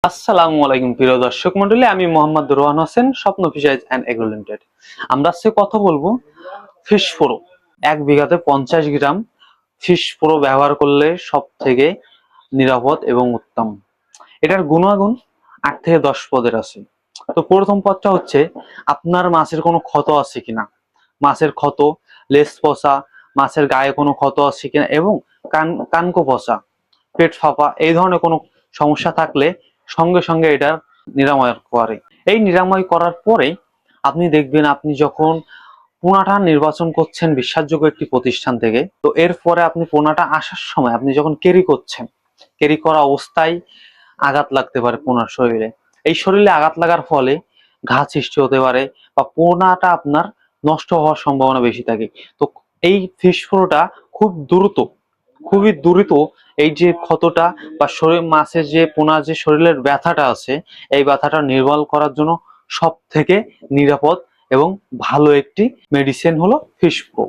আসসালামু আলাইকুম প্রিয় দর্শক মন্ডলী, আমি মোহাম্মদ রোহান হোসেন, স্বপ্ন ফিশারিজ অ্যান্ড এগ্রো লিমিটেড। আমরা আজকে কথা বলবো ফিশ প্রো। 1 বিঘাতে 50 গ্রাম ফিশ প্রো ব্যবহার করলে সব থেকে নিরাপদ এবং উত্তম। এটার গুণাগুণ 8 থেকে 10 পদের আছে। তো প্রথম পদটা হচ্ছে আপনার মাছের কোনো ক্ষত আছে কিনা, মাছের ক্ষত, লেজ পচা, মাছের গায়ে কোনো ক্ষত আছে কিনা এবং কানকো পচা, পেট ফাঁপা এই ধরনের কোনো সমস্যা থাকলে সঙ্গে সঙ্গে এটা নিরাময় করে। এই নিরাময় করার পরে আপনি দেখবেন, আপনি যখন পোনাটা নির্বাচন করছেন বিশ্বাসযোগ্য একটি প্রতিষ্ঠান থেকে, তো এরপরে আপনি পোনাটা আসার সময় আপনি যখন ক্যারি করছেন, ক্যারি করা অবস্থায় আঘাত লাগতে পারে পোনার শরীরে। এই শরীরে আঘাত লাগার ফলে ঘা সৃষ্টি হতে পারে বা পোনাটা আপনার নষ্ট হওয়ার সম্ভাবনা বেশি থাকে। তো এই ফিশ ফ্লোটা খুবই দ্রুত এই যে ক্ষতটা বা শরীর মাছের যে পোনার যে শরীরের ব্যথাটা আছে, এই ব্যথাটা নির্মূল করার জন্য সব থেকে নিরাপদ এবং ভালো একটি মেডিসিন হলো ফিশ প্রো।